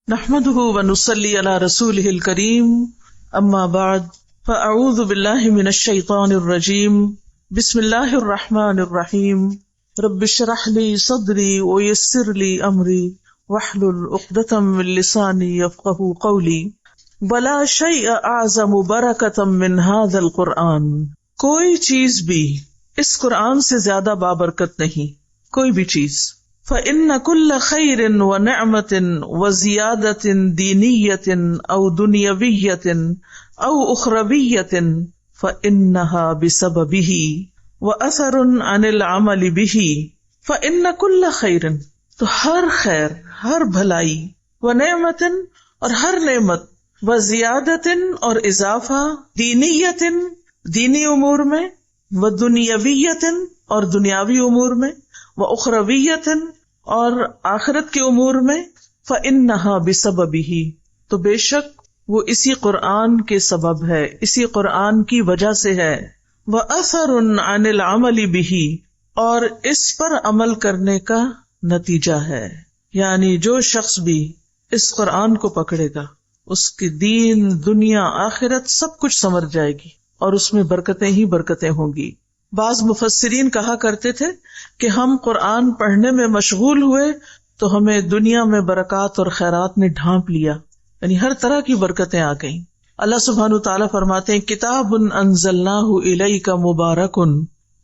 نحمده ونصلي على رسوله الكريم اما بعد فاعوذ بالله من الشيطان الرجيم بسم الله الرحمن الرحيم رب اشرح لي صدري ويسر لي امري واحلل عقدة من لساني يفقهوا قولي ولا شيء اعظم بركة من هذا القرآن. کوئی چیز بھی اس قرآن سے زیادہ بابرکت نہیں، کوئی بھی چیز. فَإِنَّ كُلَّ خَيْرٍ وَنِعْمَةٍ وَزِيَادَةٍ دِينِيَّةٍ أَوْ دُنْيَوِيَّةٍ أَوْ أُخْرَوِيَّةٍ فَإِنَّهَا بِسَبَبِهِ وَأَثَرٌ عَنِ الْعَمَلِ بِهِ. فَإِنَّ كُلَّ خَيْرٍ، تو ہر خیر، ہر بھلائی، وَنِعْمَةٍ اور ہر نعمت، وَزِيَادَةٍ اور اضافہ، دِينِيَّةٍ دینی امور میں، وَدُنْيَوِيَّةٍ اور دنیاوی امور میں، وَأُخْرَوِيَّةٍ اور آخرت کے امور میں. فَإِنَّهَا بِسَبَبِهِ، تو بے شک وہ اسی قرآن کے سبب ہے، اسی قرآن کی وجہ سے ہے. وَأَثَرٌ عَنِ الْعَمَلِ بِهِ، اور اس پر عمل کرنے کا نتیجہ ہے. یعنی جو شخص بھی اس قرآن کو پکڑے گا، اس کی دین، دنیا، آخرت سب کچھ سنور جائے گی اور اس میں برکتیں ہی برکتیں ہوں گی. بعض مفسرین کہا کرتے تھے کہ ہم قرآن پڑھنے میں مشغول ہوئے تو ہمیں دنیا میں برکات اور خیرات نے ڈھانپ لیا، یعنی ہر طرح کی برکتیں آ گئیں. اللہ سبحانہ تعالیٰ فرماتے ہیں کتاب انزلناہ الیک مبارک،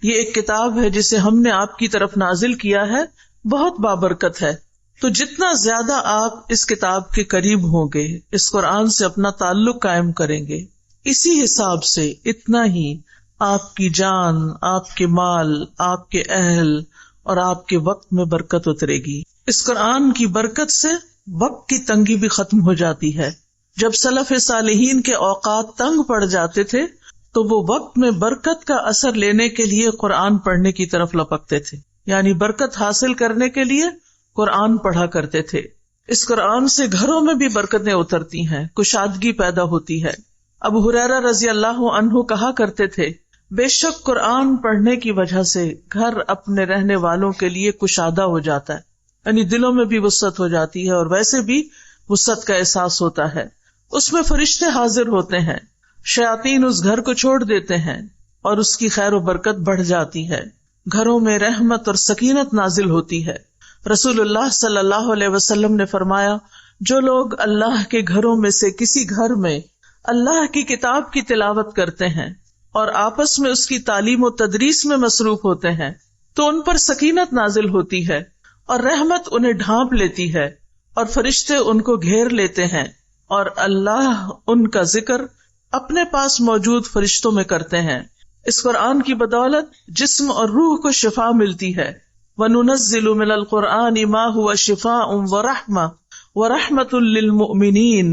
یہ ایک کتاب ہے جسے ہم نے آپ کی طرف نازل کیا ہے، بہت بابرکت ہے. تو جتنا زیادہ آپ اس کتاب کے قریب ہوں گے، اس قرآن سے اپنا تعلق قائم کریں گے، اسی حساب سے اتنا ہی آپ کی جان، آپ کے مال، آپ کے اہل اور آپ کے وقت میں برکت اترے گی. اس قرآن کی برکت سے وقت کی تنگی بھی ختم ہو جاتی ہے. جب سلف صالحین کے اوقات تنگ پڑ جاتے تھے تو وہ وقت میں برکت کا اثر لینے کے لیے قرآن پڑھنے کی طرف لپکتے تھے، یعنی برکت حاصل کرنے کے لیے قرآن پڑھا کرتے تھے. اس قرآن سے گھروں میں بھی برکتیں اترتی ہیں، کشادگی پیدا ہوتی ہے. ابو ہریرہ رضی اللہ عنہ کہا کرتے تھے بے شک قرآن پڑھنے کی وجہ سے گھر اپنے رہنے والوں کے لیے کشادہ ہو جاتا ہے، یعنی دلوں میں بھی وسعت ہو جاتی ہے اور ویسے بھی وسعت کا احساس ہوتا ہے. اس میں فرشتے حاضر ہوتے ہیں، شیاطین اس گھر کو چھوڑ دیتے ہیں اور اس کی خیر و برکت بڑھ جاتی ہے. گھروں میں رحمت اور سکینت نازل ہوتی ہے. رسول اللہ صلی اللہ علیہ وسلم نے فرمایا جو لوگ اللہ کے گھروں میں سے کسی گھر میں اللہ کی کتاب کی تلاوت کرتے ہیں اور آپس میں اس کی تعلیم و تدریس میں مصروف ہوتے ہیں تو ان پر سکینت نازل ہوتی ہے اور رحمت انہیں ڈھانپ لیتی ہے اور فرشتے ان کو گھیر لیتے ہیں اور اللہ ان کا ذکر اپنے پاس موجود فرشتوں میں کرتے ہیں. اس قرآن کی بدولت جسم اور روح کو شفا ملتی ہے. وَنُنَزِّلُ مِنَ الْقُرْآنِ مَا هُوَ شِفَاءٌ وَرَحْمَةٌ وَرَحْمَةٌ لِّلْمُؤْمِنِينَ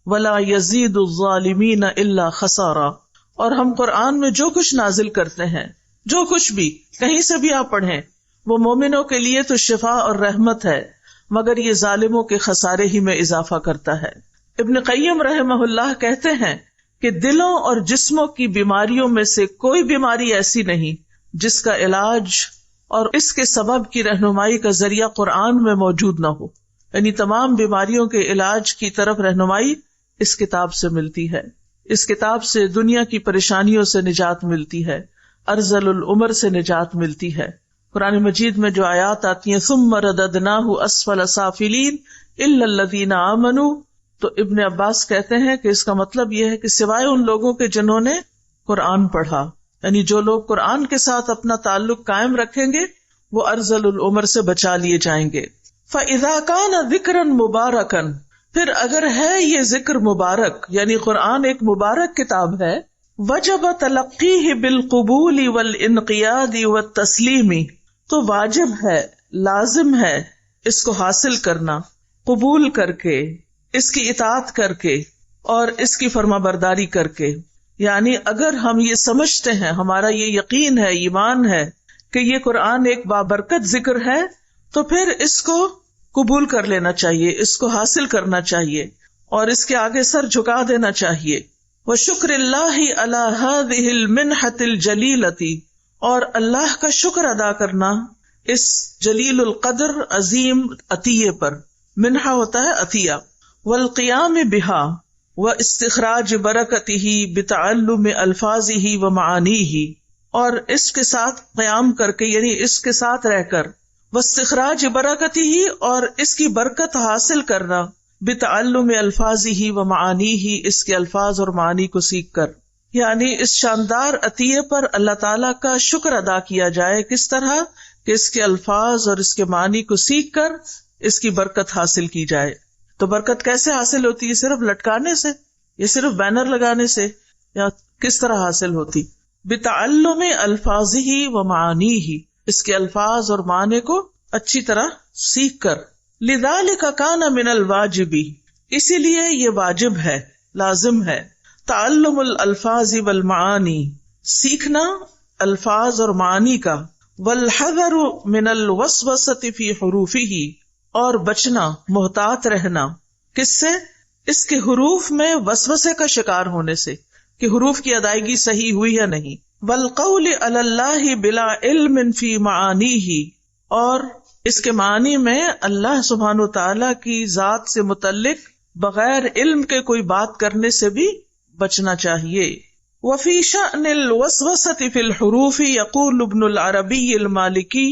وَلَا يَزِيدُ الظَّالِمِينَ إِلَّا خَسَارًا. اور ہم قرآن میں جو کچھ نازل کرتے ہیں، جو کچھ بھی کہیں سے بھی آپ پڑھیں، وہ مومنوں کے لیے تو شفا اور رحمت ہے، مگر یہ ظالموں کے خسارے ہی میں اضافہ کرتا ہے. ابن قیم رحمہ اللہ کہتے ہیں کہ دلوں اور جسموں کی بیماریوں میں سے کوئی بیماری ایسی نہیں جس کا علاج اور اس کے سبب کی رہنمائی کا ذریعہ قرآن میں موجود نہ ہو. یعنی تمام بیماریوں کے علاج کی طرف رہنمائی اس کتاب سے ملتی ہے. اس کتاب سے دنیا کی پریشانیوں سے نجات ملتی ہے، ارذل العمر سے نجات ملتی ہے. قرآن مجید میں جو آیات آتی ہیں ثم رددناہ اسفل سافلین الا الذین آمنوا، تو ابن عباس کہتے ہیں کہ اس کا مطلب یہ ہے کہ سوائے ان لوگوں کے جنہوں نے قرآن پڑھا، یعنی جو لوگ قرآن کے ساتھ اپنا تعلق قائم رکھیں گے وہ ارذل العمر سے بچا لیے جائیں گے. فَإِذَا كَانَ ذِكْرًا مُبَارَكًا، پھر اگر ہے یہ ذکر مبارک، یعنی قرآن ایک مبارک کتاب ہے، وجب تلقیہ بالقبول والانقیاد والتسلیم، تو واجب ہے، لازم ہے اس کو حاصل کرنا، قبول کر کے، اس کی اطاعت کر کے اور اس کی فرما برداری کر کے. یعنی اگر ہم یہ سمجھتے ہیں، ہمارا یہ یقین ہے، ایمان ہے کہ یہ قرآن ایک بابرکت ذکر ہے، تو پھر اس کو قبول کر لینا چاہیے، اس کو حاصل کرنا چاہیے اور اس کے آگے سر جھکا دینا چاہیے. وشکر اللہ علی ہذہ المنحۃ الجلیلۃ، اور اللہ کا شکر ادا کرنا اس جلیل القدر عظیم عطیے پر. منحہ ہوتا ہے عطیہ. والقیام بہا واستخراج برکتہ بتعلم الفاظہ ومعانیہ، اور اس کے ساتھ قیام کر کے یعنی اس کے ساتھ رہ کر، واستخراج برکتہ اور اس کی برکت حاصل کرنا، بتعلم الفاظہ ومعانیہ اس کے الفاظ اور معنی کو سیکھ کر، یعنی اس شاندار عطیے پر اللہ تعالیٰ کا شکر ادا کیا جائے. کس طرح کہ اس کے الفاظ اور اس کے معنی کو سیکھ کر اس کی برکت حاصل کی جائے. تو برکت کیسے حاصل ہوتی ہے؟ صرف لٹکانے سے یا صرف بینر لگانے سے، یا کس طرح حاصل ہوتی؟ بتعلم الفاظہ ومعانیہ اس کے الفاظ اور معنی کو اچھی طرح سیکھ کر. لذالک کان من الواجب اسی لیے یہ واجب ہے، لازم ہے، تعلم الالفاظ والمعانی سیکھنا الفاظ اور معنی کا، والحذر من الوسوسة فی حروفہ اور بچنا، محتاط رہنا کس سے؟ اس کے حروف میں وسوسے کا شکار ہونے سے کہ حروف کی ادائیگی صحیح ہوئی یا نہیں. والقول علی اللہ بلا علم فی معانیہ اور اس کے معنی میں اللہ سبحانہ وتعالی کی ذات سے متعلق بغیر علم کے کوئی بات کرنے سے بھی بچنا چاہیے. وفی شأن الوسوسة فی الحروف یقول ابن العربی المالکی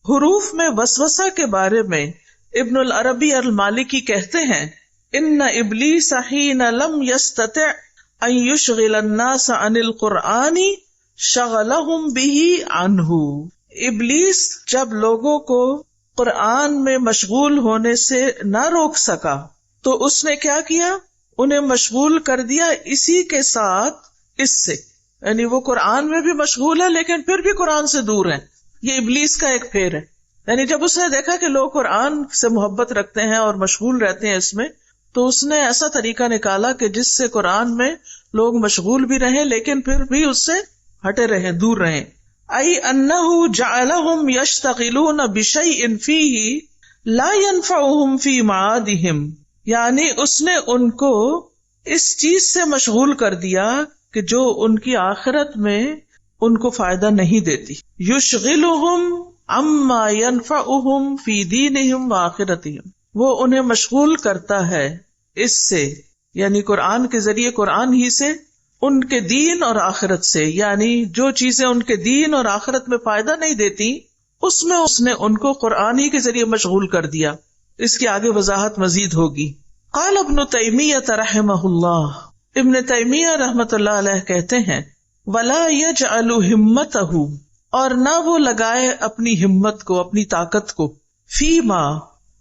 حروف میں وسوسہ کے بارے میں ابن العربی المالکی کہتے ہیں، ان ابلیس حین لم یستطع ان یشغل الناس عن القرآن شغلہم بہ عنہ. ابلیس جب لوگوں کو قرآن میں مشغول ہونے سے نہ روک سکا تو اس نے کیا کیا؟ انہیں مشغول کر دیا اسی کے ساتھ اس سے، یعنی وہ قرآن میں بھی مشغول ہے لیکن پھر بھی قرآن سے دور ہیں. یہ ابلیس کا ایک پھیر ہے. یعنی جب اس نے دیکھا کہ لوگ قرآن سے محبت رکھتے ہیں اور مشغول رہتے ہیں اس میں، تو اس نے ایسا طریقہ نکالا کہ جس سے قرآن میں لوگ مشغول بھی رہیں لیکن پھر بھی اس سے ہٹے رہیں، دور رہیں. ای انہ جعلہم یشتغلون بشیء فیہ لا ینفعہم فی معادہم، یعنی اس نے ان کو اس چیز سے مشغول کر دیا کہ جو ان کی آخرت میں ان کو فائدہ نہیں دیتی. یشغلہم عما ینفعہم فی دینہم وآخرتہم، وہ انہیں مشغول کرتا ہے اس سے، یعنی قرآن کے ذریعے، قرآن ہی سے، ان کے دین اور آخرت سے، یعنی جو چیزیں ان کے دین اور آخرت میں فائدہ نہیں دیتی اس میں اس نے ان کو قرآن ہی کے ذریعے مشغول کر دیا. اس کی آگے وضاحت مزید ہوگی. قال ابن تیمیہ رحمہ اللہ، ابن تیمیہ رحمۃ اللہ علیہ کہتے ہیں، ولا یجعل ہمتہ اور نہ وہ لگائے اپنی ہمت کو، اپنی طاقت کو، فیما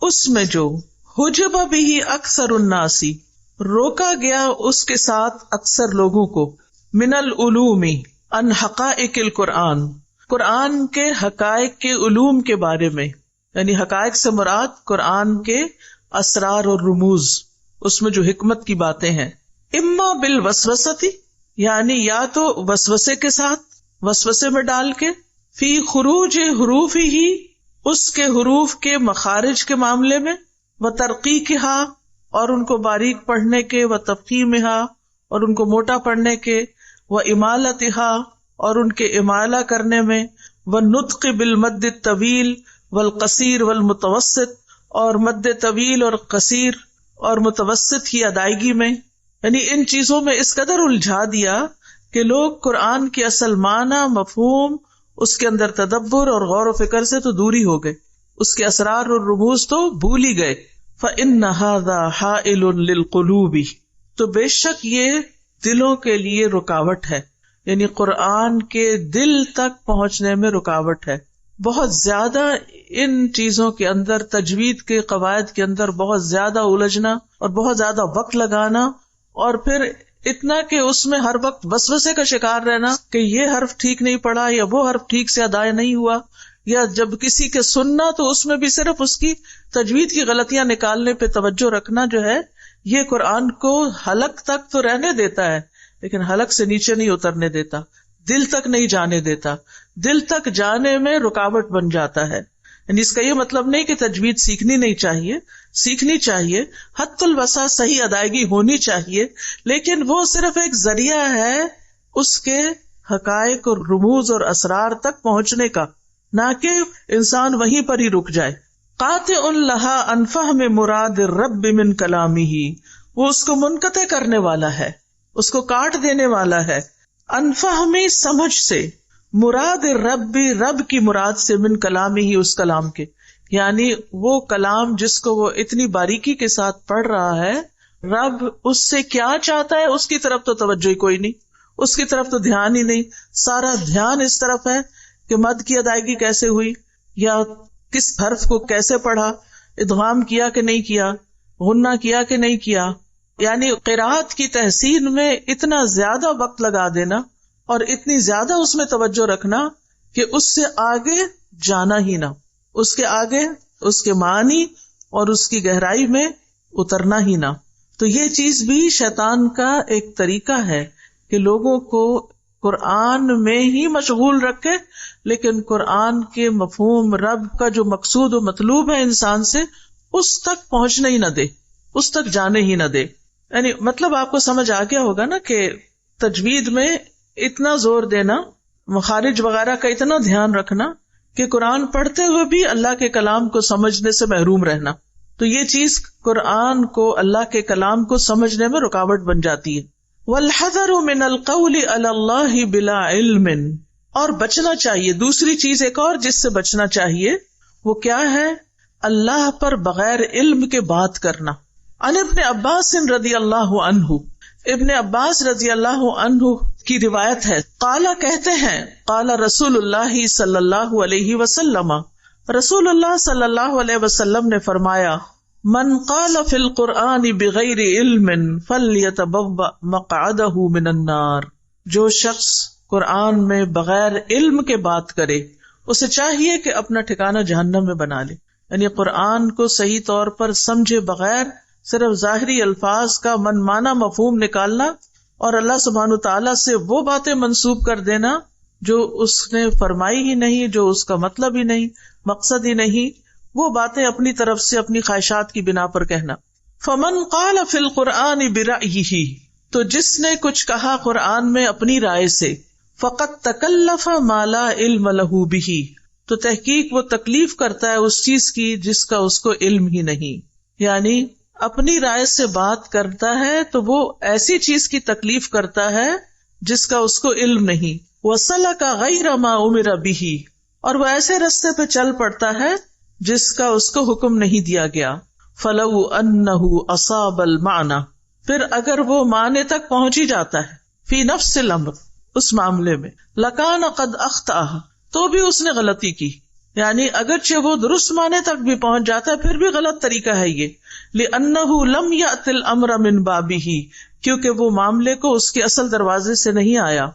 اس میں جو حجب بھی اکثر الناس روکا گیا اس کے ساتھ اکثر لوگوں کو، من العلوم ان حقائق القرآن قرآن کے حقائق کے علوم کے بارے میں، یعنی حقائق سے مراد قرآن کے اسرار اور رموز، اس میں جو حکمت کی باتیں ہیں. اما بالوسوسۃ یعنی یا تو وسوسے کے ساتھ، وسوسے میں ڈال کے، فی خروج حروف ہی اس کے حروف کے مخارج کے معاملے میں، و ترقیقہا اور ان کو باریک پڑھنے کے، و تفخیمہا اور ان کو موٹا پڑھنے کے، و امالتہا اور ان کے امالہ کرنے میں، و نطق بالمد الطویل والقصیر والمتوسط اور مد طویل اور قصیر اور متوسط کی ادائیگی میں. یعنی ان چیزوں میں اس قدر الجھا دیا کہ لوگ قرآن کی اصل معنی، مفہوم، اس کے اندر تدبر اور غور و فکر سے تو دوری ہو گئے، اس کے اسرار اور رموز تو بھول ہی گئے. فَإِنَّ هَذَا حَائِلٌ لِلْقُلُوبِ تو بے شک یہ دلوں کے لیے رکاوٹ ہے، یعنی قرآن کے دل تک پہنچنے میں رکاوٹ ہے. بہت زیادہ ان چیزوں کے اندر، تجوید کے قواعد کے اندر بہت زیادہ الجھنا اور بہت زیادہ وقت لگانا، اور پھر اتنا کہ اس میں ہر وقت وسوسے کا شکار رہنا کہ یہ حرف ٹھیک نہیں پڑا یا وہ حرف ٹھیک سے ادا نہیں ہوا، یا جب کسی کے سننا تو اس میں بھی صرف اس کی تجوید کی غلطیاں نکالنے پہ توجہ رکھنا جو ہے، یہ قرآن کو حلق تک تو رہنے دیتا ہے لیکن حلق سے نیچے نہیں اترنے دیتا، دل تک نہیں جانے دیتا، دل تک جانے میں رکاوٹ بن جاتا ہے. یعنی اس کا یہ مطلب نہیں کہ تجوید سیکھنی نہیں چاہیے، سیکھنی چاہیے، حد الوسع صحیح ادائیگی ہونی چاہیے، لیکن وہ صرف ایک ذریعہ ہے اس کے حقائق اور رموز اور اسرار تک پہنچنے کا، نہ کہ انسان وہیں پر ہی رک جائے. قاطع لہا عن فہم مراد الرب من کلامہ، وہ اس کو منقطع کرنے والا ہے، اس کو کاٹ دینے والا ہے، عن فہم سمجھ سے، مراد الرب رب کی مراد سے، من کلامہ اس کلام کے، یعنی وہ کلام جس کو وہ اتنی باریکی کے ساتھ پڑھ رہا ہے، رب اس سے کیا چاہتا ہے اس کی طرف تو توجہ ہی کوئی نہیں، اس کی طرف تو دھیان ہی نہیں، سارا دھیان اس طرف ہے کہ مد کی ادائیگی کیسے ہوئی، یا کس حرف کو کیسے پڑھا، ادغام کیا کہ نہیں کیا، غنہ کیا کہ نہیں کیا، یعنی قرات کی تحسین میں اتنا زیادہ وقت لگا دینا اور اتنی زیادہ اس میں توجہ رکھنا کہ اس سے آگے جانا ہی نہ، اس کے آگے اس کے معنی اور اس کی گہرائی میں اترنا ہی نہ. تو یہ چیز بھی شیطان کا ایک طریقہ ہے کہ لوگوں کو قرآن میں ہی مشغول رکھے، لیکن قرآن کے مفہوم، رب کا جو مقصود و مطلوب ہے انسان سے، اس تک پہنچنے ہی نہ دے، اس تک جانے ہی نہ دے. یعنی مطلب آپ کو سمجھ آ گیا ہوگا نا کہ تجوید میں اتنا زور دینا، مخارج وغیرہ کا اتنا دھیان رکھنا کہ قرآن پڑھتے ہوئے بھی اللہ کے کلام کو سمجھنے سے محروم رہنا. تو یہ چیز قرآن کو، اللہ کے کلام کو سمجھنے میں رکاوٹ بن جاتی ہے. وَالْحَذَرُ مِنَ الْقَوْلِ عَلَى اللَّهِ بِلَا عِلْمٍ، اور بچنا چاہیے، دوسری چیز ایک اور جس سے بچنا چاہیے وہ کیا ہے؟ اللہ پر بغیر علم کے بات کرنا. عن ابن عباس رضی اللہ عنہ، ابن عباس رضی اللہ عنہ کی روایت ہے، قال کہتے ہیں، قال رسول اللہ صلی اللہ علیہ وسلم، رسول اللہ صلی اللہ علیہ وسلم نے فرمایا، من قال فی القرآن بغیر علم فلیتبوأ مقعدہ من النار، جو شخص قرآن میں بغیر علم کے بات کرے اسے چاہیے کہ اپنا ٹھکانہ جہنم میں بنا لے. یعنی قرآن کو صحیح طور پر سمجھے بغیر صرف ظاہری الفاظ کا من مانا مفہوم نکالنا اور اللہ سبحانہ تعالیٰ سے وہ باتیں منسوب کر دینا جو اس نے فرمائی ہی نہیں، جو اس کا مطلب ہی نہیں، مقصد ہی نہیں، وہ باتیں اپنی طرف سے اپنی خواہشات کی بنا پر کہنا. فمن قال فی القرآن برأیہ، تو جس نے کچھ کہا قرآن میں اپنی رائے سے، فقد تکلف ما لا علم لہ بہ، تو تحقیق وہ تکلیف کرتا ہے اس چیز کی جس کا اس کو علم ہی نہیں. یعنی اپنی رائے سے بات کرتا ہے تو وہ ایسی چیز کی تکلیف کرتا ہے جس کا اس کو علم نہیں. وسلک غیر ما امر بہ، اور وہ ایسے رستے پہ چل پڑتا ہے جس کا اس کو حکم نہیں دیا گیا. فلو انہ اصاب المعنی، پھر اگر وہ معنی تک پہنچ ہی جاتا ہے، فی نفس الامر، اس معاملے میں، لکان قد اخطأ، تو بھی اس نے غلطی کی. یعنی اگرچہ وہ درست معنی تک بھی پہنچ جاتا ہے پھر بھی غلط طریقہ ہے یہ. لأنہ لم یأت الامر من بابہ، کیونکہ وہ معاملے کو اس کے اصل دروازے سے نہیں آیا.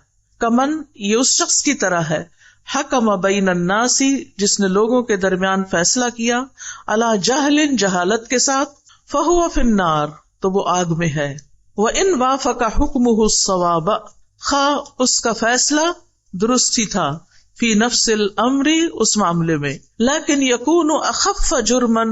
کمن، یہ اس شخص کی طرح ہے، حکم بین الناس، جس نے لوگوں کے درمیان فیصلہ کیا، علی جہل، جہالت کے ساتھ، فہو فی النار، تو وہ آگ میں ہے. وان وافق حکمہ الصواب، خواہ اس کا فیصلہ درست ہی تھا، فی نفس الامر، اس معاملے میں، لیکن یکون اخف جرما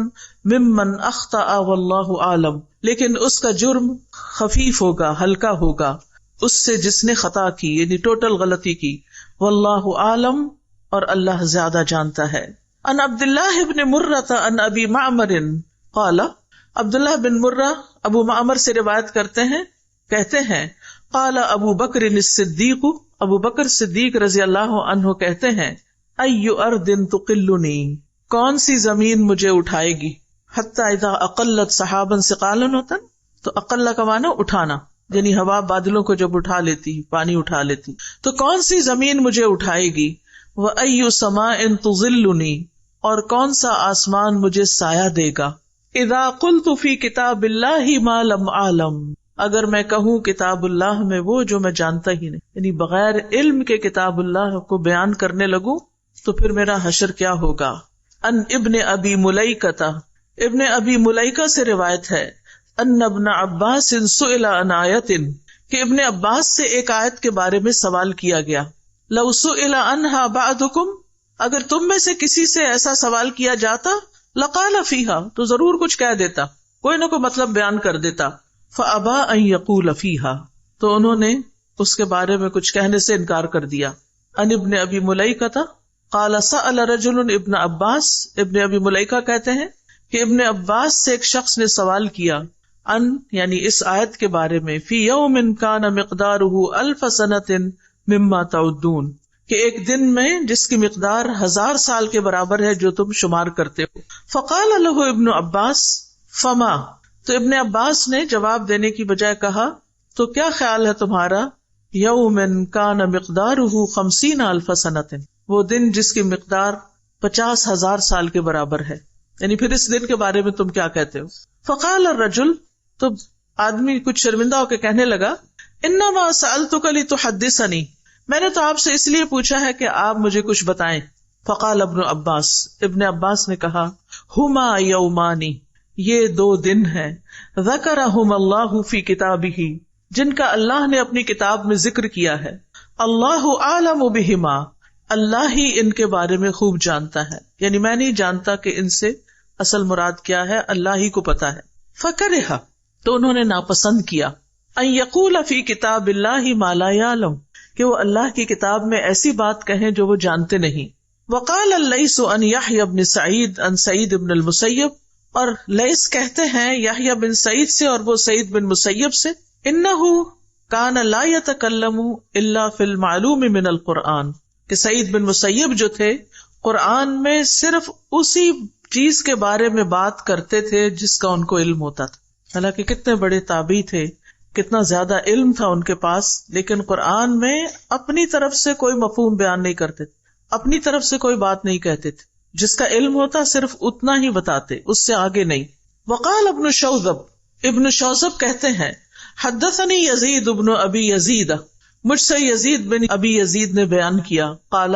ممن اخطأ واللہ عالم، لیکن اس کا جرم خفیف ہوگا، ہلکا ہوگا اس سے جس نے خطا کی، یعنی ٹوٹل غلطی کی. واللہ عالم، اور اللہ زیادہ جانتا ہے. ان عبداللہ بن مرہ ان ابی معمر قال، عبداللہ بن مرہ ابو معمر سے روایت کرتے ہیں، کہتے ہیں، قال ابو بکر الصدیق، ابو بکر صدیق رضی اللہ عنہ کہتے ہیں، ای ارض تقلنی، کون سی زمین مجھے اٹھائے گی، حتی اذا اقلت سحابا ثقالا ہوتا، تو اقلہ کا معنی اٹھانا، یعنی ہوا بادلوں کو جب اٹھا لیتی، پانی اٹھا لیتی، تو کون سی زمین مجھے اٹھائے گی. وَأَيُّ سَمَاءٍ تُظِلُّنِي، اور کون سا آسمان مجھے سایہ دے گا. اِذَا قُلْتُ فِي كِتَابِ اللَّهِ مَا لَمْ أَعْلَمْ، اگر میں کہوں کتاب اللہ میں وہ جو میں جانتا ہی نہیں، یعنی بغیر علم کے کتاب اللہ کو بیان کرنے لگوں تو پھر میرا حشر کیا ہوگا. ان ابن ابی ملیکہ، ابن ابی ملیکہ سے روایت ہے، ان ابن عباس سئل عن آیت، کہ ابن عباس سے ایک آیت کے بارے میں سوال کیا گیا. لو سئل عنہا بعضکم، اگر تم میں سے کسی سے ایسا سوال کیا جاتا، لقال فیہا، تو ضرور کچھ کہہ دیتا، کوئی نہ کوئی مطلب بیان کر دیتا. فابا ان یقول فیہا، تو انہوں نے اس کے بارے میں کچھ کہنے سے انکار کر دیا. ان ابن ابی ملیکہ، قال سأل رجل ابن عباس، ابن ابی ملیکہ کہتے ہیں کہ ابن عباس سے ایک شخص نے سوال کیا ان یعنی اس آیت کے بارے میں، فی یوم کان مقدارہ 1000 سنۃ مما تعدون، کہ ایک دن میں جس کی مقدار 1000 سال کے برابر ہے جو تم شمار کرتے ہو. فقال له ابن عباس فما، تو ابن عباس نے جواب دینے کی بجائے کہا تو کیا خیال ہے تمہارا، یوم کان مقدارہ 50,000 سنۃ، وہ دن جس کی مقدار 50,000 سال کے برابر ہے، یعنی پھر اس دن کے بارے میں تم کیا کہتے ہو. فقال الرجل، تو آدمی کچھ شرمندہ ہو کے کہنے لگا، انما سألتک لتحدثنی، میں نے تو آپ سے اس لیے پوچھا ہے کہ آپ مجھے کچھ بتائیں. فقال ابن عباس، ابن عباس نے کہا، ہما یومانی، یہ 2 دن ہیں، ذکرہم اللہ فی کتابہ، جن کا اللہ نے اپنی کتاب میں ذکر کیا ہے، اللہ اعلم بہما، اللہ ہی ان کے بارے میں خوب جانتا ہے، یعنی میں نہیں جانتا کہ ان سے اصل مراد کیا ہے، اللہ ہی کو پتا ہے. فکرہ، تو انہوں نے ناپسند کیا، ان یقول فی کتاب اللہ ما لا یعلم، کہ وہ اللہ کی کتاب میں ایسی بات کہیں جو وہ جانتے نہیں. وقال اللیث عن یحیی بن سعید عن سعید بن المسیب، اور لیث کہتے ہیں یحییٰ بن سعید سے اور وہ سعید بن مسیب سے، انہ کان لا یتکلم الا فی المعلوم من القرآن، کہ سعید بن مسیب جو تھے قرآن میں صرف اسی چیز کے بارے میں بات کرتے تھے جس کا ان کو علم ہوتا تھا. حالانکہ کتنے بڑے تابعی تھے، کتنا زیادہ علم تھا ان کے پاس، لیکن قرآن میں اپنی طرف سے کوئی مفہوم بیان نہیں کرتے تھے، اپنی طرف سے کوئی بات نہیں کہتے تھے، جس کا علم ہوتا صرف اتنا ہی بتاتے، اس سے آگے نہیں. وقال ابن شوذب، ابن شوذب کہتے ہیں، حدثنی یزید ابن ابی یزید، مجھ سے یزید بن ابی یزید نے بیان کیا، قال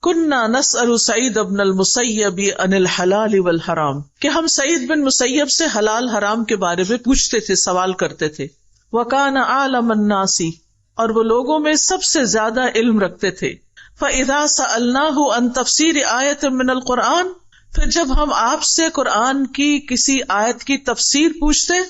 کننا نسأل سعید بن المسیب عن الحلال والحرام، کہ ہم سعید بن مسیب سے حلال حرام کے بارے میں پوچھتے تھے، سوال کرتے تھے. وکان اعلم الناس، اور وہ لوگوں میں سب سے زیادہ علم رکھتے تھے. فاذا سألناه عن تفسیر آیت من القرآن، پھر جب ہم آپ سے قرآن کی کسی آیت کی تفسیر پوچھتے،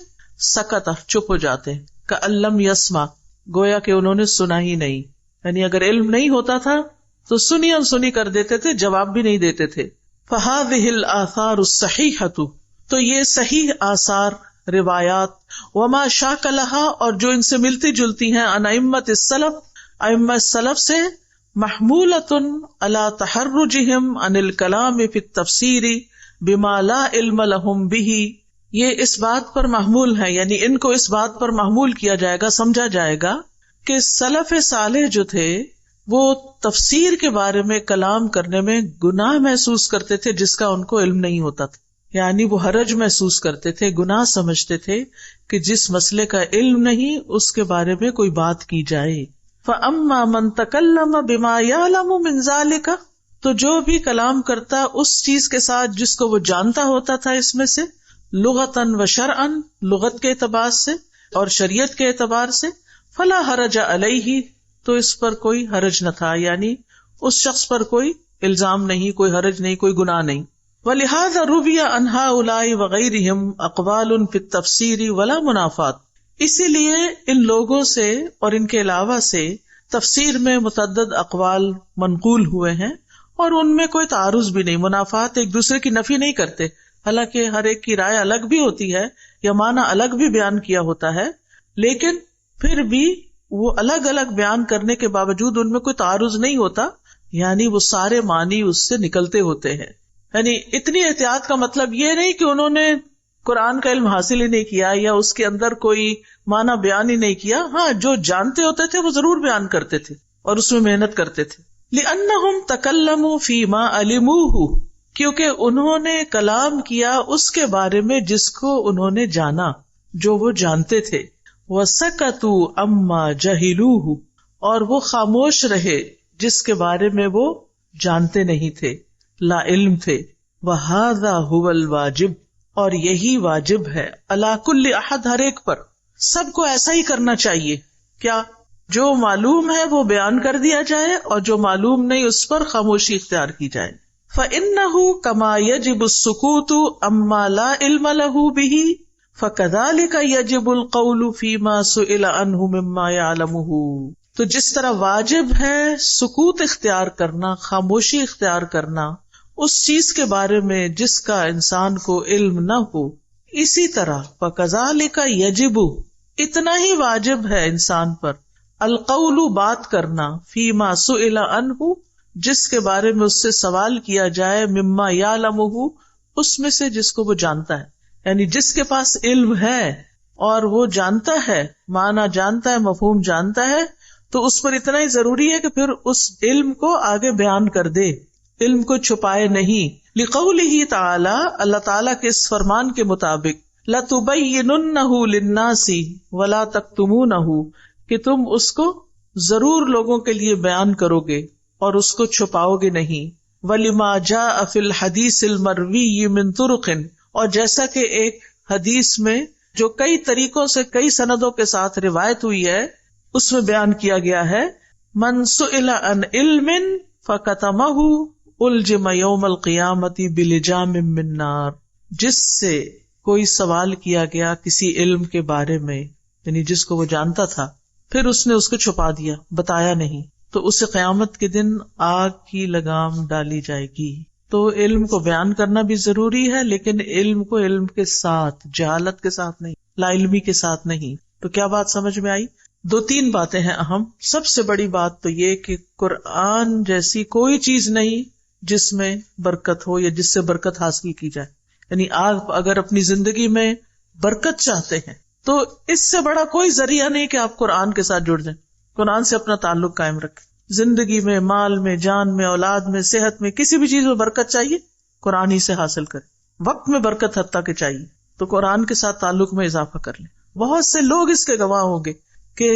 سکت، چپ ہو جاتے، کأن لم یسمع، گویا کہ انہوں نے سنا ہی نہیں، یعنی اگر علم نہیں ہوتا تھا تو سنی انسنی کر دیتے تھے، جواب بھی نہیں دیتے تھے. فهذه الآثار الصحیحۃ، تو یہ صحیح آثار، روایات، وما شاک لها، اور جو ان سے ملتی جلتی ہیں، عن ائمۃ السلف، ائمہ السلف سے، محمولۃ علی تحرجہم عن الکلام فی التفسیر بما لا علم لهم به، یہ اس بات پر محمول ہے، یعنی ان کو اس بات پر محمول کیا جائے گا، سمجھا جائے گا کہ سلف صالح جو تھے وہ تفسیر کے بارے میں کلام کرنے میں گناہ محسوس کرتے تھے جس کا ان کو علم نہیں ہوتا تھا، یعنی وہ حرج محسوس کرتے تھے، گناہ سمجھتے تھے کہ جس مسئلے کا علم نہیں اس کے بارے میں کوئی بات کی جائے. فَأَمَّا مَن تَكَلَّمَ بِمَا يَعْلَمُ مِن ذَلِكَ، تو جو بھی کلام کرتا اس چیز کے ساتھ جس کو وہ جانتا ہوتا تھا اس میں سے، لغتاً و شرعاً، لغت کے اعتبار سے اور شریعت کے اعتبار سے، فلا حرج علیہ، تو اس پر کوئی حرج نہ تھا، یعنی اس شخص پر کوئی الزام نہیں، کوئی حرج نہیں، کوئی گناہ نہیں. وَلِهَذَا رُوِيَ عَنْ هَؤُلَاءِ وَغَيْرِهِمْ أَقْوَالٌ فِي التَّفْسِيرِ وَلَا مُنَافَاتٌ، اسی لیے ان لوگوں سے اور ان کے علاوہ سے تفسیر میں متعدد اقوال منقول ہوئے ہیں اور ان میں کوئی تعارض بھی نہیں، منافات، ایک دوسرے کی نفی نہیں کرتے، حالانکہ ہر ایک کی رائے الگ بھی ہوتی ہے یا معنی الگ بھی بیان کیا ہوتا ہے، لیکن پھر بھی وہ الگ الگ بیان کرنے کے باوجود ان میں کوئی تعارض نہیں ہوتا، یعنی وہ سارے معنی اس سے نکلتے ہوتے ہیں. یعنی اتنی احتیاط کا مطلب یہ نہیں کہ انہوں نے قرآن کا علم حاصل ہی نہیں کیا یا اس کے اندر کوئی معنی بیان ہی نہیں کیا، ہاں جو جانتے ہوتے تھے وہ ضرور بیان کرتے تھے اور اس میں محنت کرتے تھے. لِأَنَّهُمْ تَكَلَّمُوا فِي مَا عَلِمُوهُ، کیونکہ انہوں نے کلام کیا اس کے بارے میں جس کو انہوں نے جانا، جو وہ جانتے تھے. وَسَكَتُوا عَمَّا جَهِلُوهُ، اور وہ خاموش رہے جس کے بارے میں وہ جانتے نہیں تھے، لا علم تھے. وَهَذَا هُوَ الْوَاجِبُ، اور یہی واجب ہے، عَلَى كُلِّ أَحَدٍ، ہر ایک پر، سب کو ایسا ہی کرنا چاہیے. کیا؟ جو معلوم ہے وہ بیان کر دیا جائے اور جو معلوم نہیں اس پر خاموشی اختیار کی جائے. فَإِنَّهُ كَمَا يَجِبُ السُّكُوتُ عَمَّا لَا عِلْمَ لَهُ بِهِ فَكَذَلِكَ يَجِبُ الْقَوْلُ فِي مَا سُئِلَ عَنْهُ مِمَّا يَعْلَمُهُ. تو جس طرح واجب ہے سکوت اختیار کرنا، خاموشی اختیار کرنا اس چیز کے بارے میں جس کا انسان کو علم نہ ہو، اسی طرح فَكَذَلِكَ يَجِبُ اتنا ہی واجب ہے انسان پر القول بات کرنا فیما سئل عنہ جس کے بارے میں اس سے سوال کیا جائے، مما یعلمہ اس میں سے جس کو وہ جانتا ہے، یعنی جس کے پاس علم ہے اور وہ جانتا ہے، معنی جانتا ہے، مفہوم جانتا ہے، تو اس پر اتنا ہی ضروری ہے کہ پھر اس علم کو آگے بیان کر دے، علم کو چھپائے نہیں۔ لقولہ تعالی اللہ تعالیٰ کے اس فرمان کے مطابق لَتُبَيِّنُنَّهُ لِلنَّاسِ وَلَا تَكْتُمُونَهُ کہ تم اس کو ضرور لوگوں کے لیے بیان کرو گے اور اس کو چھپاؤ گے نہیں۔ وَلِمَا جَاءَ فِي الْحَدِيثِ الْمَرْوِيِّ مِن طُرُقٍ اور جیسا کہ ایک حدیث میں جو کئی طریقوں سے کئی سندوں کے ساتھ روایت ہوئی ہے اس میں بیان کیا گیا ہے، من سئل عن علم فکتمہ الجم یوم القیامت بلجام من نار جس سے کوئی سوال کیا گیا کسی علم کے بارے میں، یعنی جس کو وہ جانتا تھا، پھر اس نے اس کو چھپا دیا، بتایا نہیں، تو اسے قیامت کے دن آگ کی لگام ڈالی جائے گی۔ تو علم کو بیان کرنا بھی ضروری ہے، لیکن علم کو علم کے ساتھ، جہالت کے ساتھ نہیں، لا علمی کے ساتھ نہیں۔ تو کیا بات سمجھ میں آئی؟ 2-3 باتیں ہیں اہم۔ سب سے بڑی بات تو یہ کہ قرآن جیسی کوئی چیز نہیں جس میں برکت ہو یا جس سے برکت حاصل کی جائے، یعنی آپ اگر اپنی زندگی میں برکت چاہتے ہیں تو اس سے بڑا کوئی ذریعہ نہیں کہ آپ قرآن کے ساتھ جڑ جائیں، قرآن سے اپنا تعلق قائم رکھیں۔ زندگی میں، مال میں، جان میں، اولاد میں، صحت میں، کسی بھی چیز میں برکت چاہیے قرآن ہی سے حاصل کریں۔ وقت میں برکت حتیٰ کہ چاہیے تو قرآن کے ساتھ تعلق میں اضافہ کر لیں۔ بہت سے لوگ اس کے گواہ ہوں گے کہ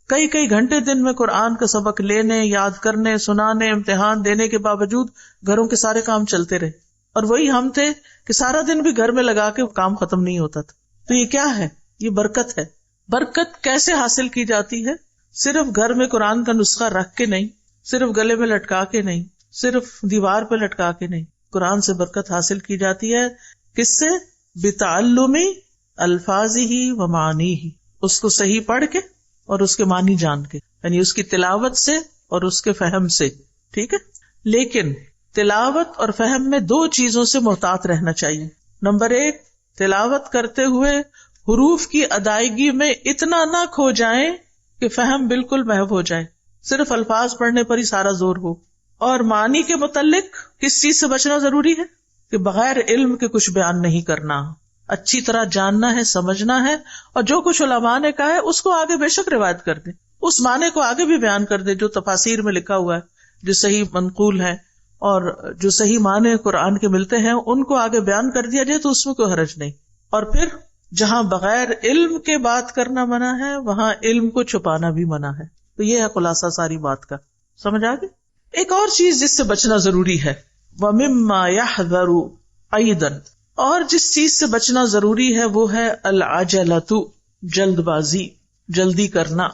کئی گھنٹے دن میں قرآن کا سبق لینے، یاد کرنے، سنانے، امتحان دینے کے باوجود گھروں کے سارے کام چلتے رہے، اور وہی ہم تھے کہ سارا دن بھی گھر میں لگا کے کام ختم نہیں ہوتا تھا۔ تو یہ کیا ہے؟ یہ برکت ہے۔ برکت کیسے حاصل کی جاتی ہے؟ صرف گھر میں قرآن کا نسخہ رکھ کے نہیں، صرف گلے میں لٹکا کے نہیں، صرف دیوار پہ لٹکا کے نہیں۔ قرآن سے برکت حاصل کی جاتی ہے کس سے؟ بتعلم الفاظہ و معانیہ، اس کو صحیح پڑھ کے اور اس کے معنی جان کے، یعنی اس کی تلاوت سے اور اس کے فہم سے، ٹھیک ہے؟ لیکن تلاوت اور فہم میں 2 چیزوں سے محتاط رہنا چاہیے۔ نمبر 1، تلاوت کرتے ہوئے حروف کی ادائیگی میں اتنا نہ کھو جائیں کہ فہم بالکل محو ہو جائے، صرف الفاظ پڑھنے پر ہی سارا زور ہو۔ اور معنی کے متعلق کس چیز سے بچنا ضروری ہے؟ کہ بغیر علم کے کچھ بیان نہیں کرنا، اچھی طرح جاننا ہے، سمجھنا ہے، اور جو کچھ علماء نے کہا ہے اس کو آگے بے شک روایت کر دیں، اس معنی کو آگے بھی بیان کر دیں جو تفاسیر میں لکھا ہوا ہے، جو صحیح منقول ہے، اور جو صحیح معنی قرآن کے ملتے ہیں ان کو آگے بیان کر دیا جائے تو اس میں کوئی حرج نہیں۔ اور پھر جہاں بغیر علم کے بات کرنا منع ہے وہاں علم کو چھپانا بھی منع ہے۔ تو یہ ہے خلاصہ ساری بات کا، سمجھ آ گئی؟ ایک اور چیز جس سے بچنا ضروری ہے، وَمِمَّا يَحْذَرُ أَيْضًا، اور جس چیز سے بچنا ضروری ہے وہ ہے العجلۃ، جلد بازی، جلدی کرنا۔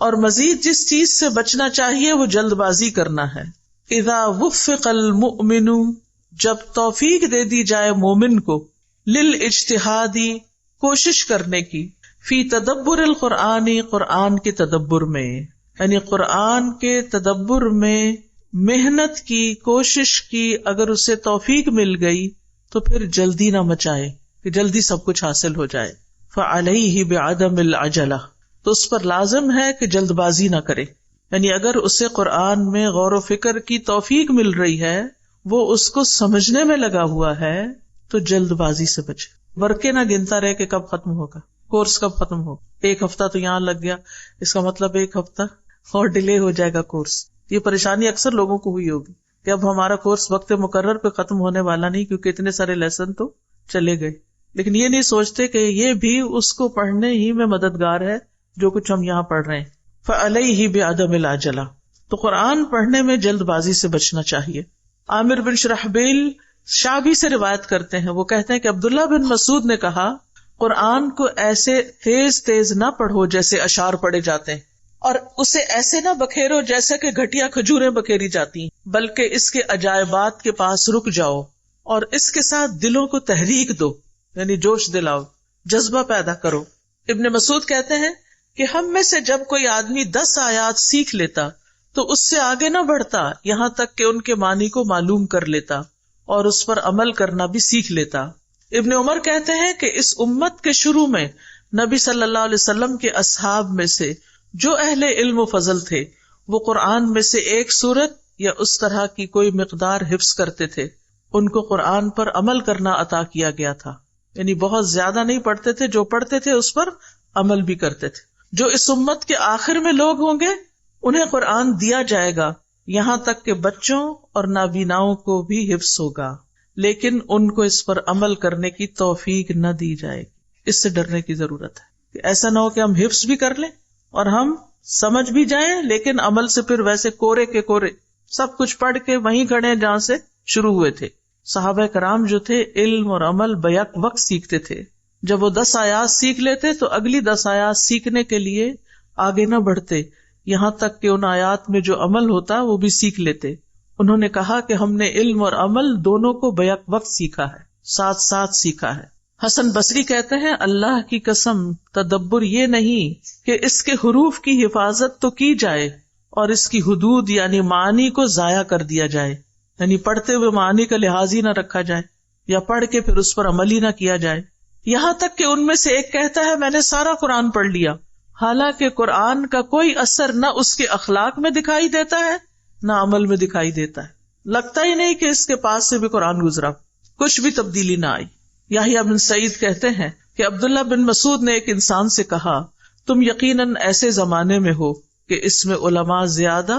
اور مزید جس چیز سے بچنا چاہیے وہ جلد بازی کرنا ہے۔ اذا وفق المؤمن، جب توفیق دے دی جائے مومن کو، للاجتہاد، کوشش کرنے کی، فی تدبر القرآن، قرآن کے تدبر میں، یعنی قرآن کے تدبر میں محنت کی، کوشش کی، اگر اسے توفیق مل گئی تو پھر جلدی نہ مچائے کہ جلدی سب کچھ حاصل ہو جائے۔ فعلیہ بعدم العجلہ، تو اس پر لازم ہے کہ جلد بازی نہ کرے، یعنی اگر اسے قرآن میں غور و فکر کی توفیق مل رہی ہے، وہ اس کو سمجھنے میں لگا ہوا ہے، تو جلد بازی سے بچے۔ ورقے نہ گنتا رہے کہ کب ختم ہوگا، کورس کب ختم ہوگا، 1 ہفتہ تو یہاں لگ گیا، اس کا مطلب 1 ہفتہ اور ڈیلے ہو جائے گا کورس۔ یہ پریشانی اکثر لوگوں کو ہوئی ہوگی کہ اب ہمارا کورس وقت مقرر پہ ختم ہونے والا نہیں، کیونکہ اتنے سارے لیسن تو چلے گئے، لیکن یہ نہیں سوچتے کہ یہ بھی اس کو پڑھنے ہی میں مددگار ہے جو کچھ ہم یہاں پڑھ رہے ہیں۔ فعلیہ بعدم العجلہ، تو قرآن پڑھنے میں جلد بازی سے بچنا چاہیے۔ عامر بن شرحبیل شعبی سے روایت کرتے ہیں، وہ کہتے ہیں کہ عبداللہ بن مسعود نے کہا، قرآن کو ایسے تیز تیز نہ پڑھو جیسے اشعار پڑھے جاتے ہیں، اور اسے ایسے نہ بکھیرو جیسے کہ گھٹیا کھجوریں بکھیری جاتی ہیں، بلکہ اس کے عجائبات کے پاس رک جاؤ اور اس کے ساتھ دلوں کو تحریک دو، یعنی جوش دلاؤ، جذبہ پیدا کرو۔ ابن مسعود کہتے ہیں کہ ہم میں سے جب کوئی آدمی 10 آیات سیکھ لیتا تو اس سے آگے نہ بڑھتا یہاں تک کہ ان کے معنی کو معلوم کر لیتا اور اس پر عمل کرنا بھی سیکھ لیتا. ابن عمر کہتے ہیں کہ اس امت کے شروع میں نبی صلی اللہ علیہ وسلم کے اصحاب میں سے جو اہل علم و فضل تھے وہ قرآن میں سے ایک سورت یا اس طرح کی کوئی مقدار حفظ کرتے تھے. ان کو قرآن پر عمل کرنا عطا کیا گیا تھا، یعنی بہت زیادہ نہیں پڑھتے تھے، جو پڑھتے تھے اس پر عمل بھی کرتے تھے. جو اس امت کے آخر میں لوگ ہوں گے انہیں قرآن دیا جائے گا یہاں تک کہ بچوں اور نابیناؤں کو بھی حفظ ہوگا، لیکن ان کو اس پر عمل کرنے کی توفیق نہ دی جائے گی. اس سے ڈرنے کی ضرورت ہے کہ ایسا نہ ہو کہ ہم حفظ بھی کر لیں اور ہم سمجھ بھی جائیں لیکن عمل سے پھر ویسے کورے کے کورے سب کچھ پڑھ کے وہیں کھڑے جہاں سے شروع ہوئے تھے. صحابہ کرام جو تھے علم اور عمل بیک وقت سیکھتے تھے. جب وہ 10 آیات سیکھ لیتے تو اگلی 10 آیات سیکھنے کے لیے آگے نہ بڑھتے یہاں تک کہ ان آیات میں جو عمل ہوتا وہ بھی سیکھ لیتے. انہوں نے کہا کہ ہم نے علم اور عمل دونوں کو بیک وقت سیکھا ہے، ساتھ ساتھ سیکھا ہے. حسن بصری کہتے ہیں اللہ کی قسم تدبر یہ نہیں کہ اس کے حروف کی حفاظت تو کی جائے اور اس کی حدود یعنی معنی کو ضائع کر دیا جائے، یعنی پڑھتے ہوئے معنی کا لحاظ ہی نہ رکھا جائے یا پڑھ کے پھر اس پر عمل ہی نہ کیا جائے. یہاں تک کہ ان میں سے ایک کہتا ہے میں نے سارا قرآن پڑھ لیا، حالانکہ قرآن کا کوئی اثر نہ اس کے اخلاق میں دکھائی دیتا ہے نہ عمل میں دکھائی دیتا ہے. لگتا ہی نہیں کہ اس کے پاس سے بھی قرآن گزرا، کچھ بھی تبدیلی نہ آئی. یحییٰ بن سعید کہتے ہیں کہ عبداللہ بن مسعود نے ایک انسان سے کہا تم یقیناً ایسے زمانے میں ہو کہ اس میں علماء زیادہ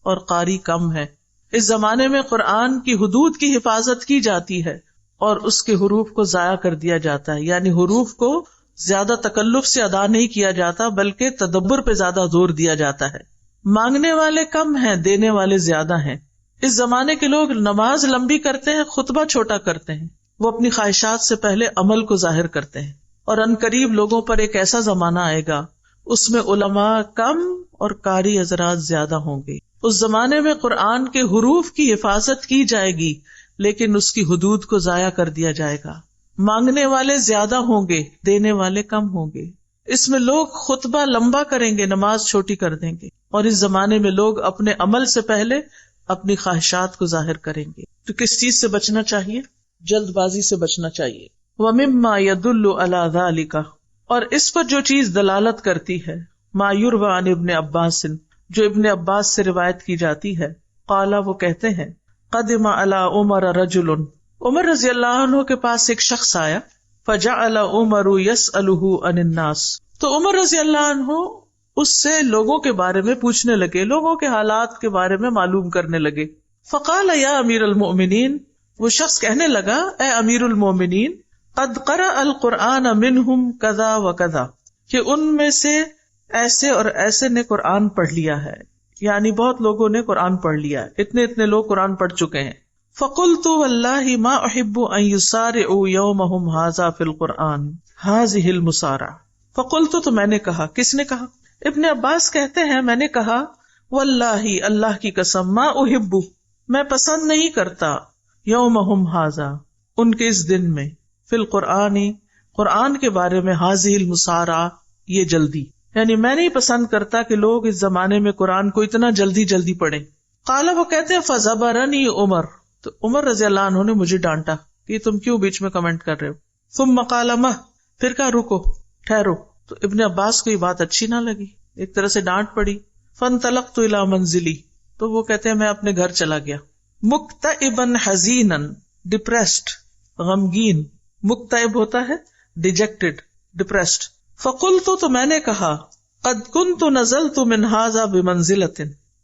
اور قاری کم ہے. اس زمانے میں قرآن کی حدود کی حفاظت کی جاتی ہے اور اس کے حروف کو ضائع کر دیا جاتا ہے، یعنی حروف کو زیادہ تکلف سے ادا نہیں کیا جاتا بلکہ تدبر پہ زیادہ زور دیا جاتا ہے. مانگنے والے کم ہیں، دینے والے زیادہ ہیں. اس زمانے کے لوگ نماز لمبی کرتے ہیں، خطبہ چھوٹا کرتے ہیں. وہ اپنی خواہشات سے پہلے عمل کو ظاہر کرتے ہیں. اور عنقریب لوگوں پر ایک ایسا زمانہ آئے گا اس میں علماء کم اور قاری حضرات زیادہ ہوں گے. اس زمانے میں قرآن کے حروف کی حفاظت کی جائے گی لیکن اس کی حدود کو ضائع کر دیا جائے گا. مانگنے والے زیادہ ہوں گے، دینے والے کم ہوں گے. اس میں لوگ خطبہ لمبا کریں گے، نماز چھوٹی کر دیں گے. اور اس زمانے میں لوگ اپنے عمل سے پہلے اپنی خواہشات کو ظاہر کریں گے. تو کس چیز سے بچنا چاہیے؟ جلد بازی سے بچنا چاہیے. وَمِمَّا يَدُلُّ عَلَى ذَلِكَ، اور اس پر جو چیز دلالت کرتی ہے، ما يُرْوَى عن ابن عباس، جو ابن عباس سے روایت کی جاتی ہے. قال، وہ کہتے ہیں قدم علی عمر رجل، عمر رضی اللہ عنہ کے پاس ایک شخص آیا. فجعل عمر يسألہ عن الناس، تو عمر رضی اللہ عنہ اس سے لوگوں کے بارے میں پوچھنے لگے، لوگوں کے حالات کے بارے میں معلوم کرنے لگے. فقال یا امیر المؤمنین، وہ شخص کہنے لگا اے امیر المؤمنین، قد قرأ القرآن منہم کذا و کذا، کہ ان میں سے ایسے اور ایسے نے قرآن پڑھ لیا ہے، یعنی بہت لوگوں نے قرآن پڑھ لیا ہے، اتنے لوگ قرآن پڑھ چکے ہیں. فقلت واللہ ما احب ان یسارعوا یومہم ھذا فی القرآن ھذہ المسارعہ. فقلت، تو میں نے کہا، کس نے کہا؟ ابن عباس کہتے ہیں میں نے کہا واللہ، اللہ کی قسم، ما احب، میں پسند نہیں کرتا، یومہم ھذا، ان کے اس دن میں، فی القرآن، قرآن کے بارے میں، ھذہ المسارعہ، یہ جلدی، یعنی میں نہیں پسند کرتا کہ لوگ اس زمانے میں قرآن کو اتنا جلدی پڑھیں. قال، وہ کہتے ہیں فزبرنی عمر، تو عمر رضی اللہ عنہ نے مجھے ڈانٹا کہ تم کیوں بیچ میں کمنٹ کر رہے ہو. ثم قال مہ، پھر کہا رکو، ٹھہرو. تو ابن عباس کو یہ بات اچھی نہ لگی، ایک طرح سے ڈانٹ پڑی. فانطلقت الی منزلی، تو وہ کہتے ہیں میں اپنے گھر چلا گیا. مکتئبا حزینا، ڈپریسڈ، غمگین. مکتئب ہوتا ہے ڈیجیکٹڈ، ڈپریسڈ. فقلت، تو میں نے کہا قد کنت نزلت من ھذا بمنزلۃ،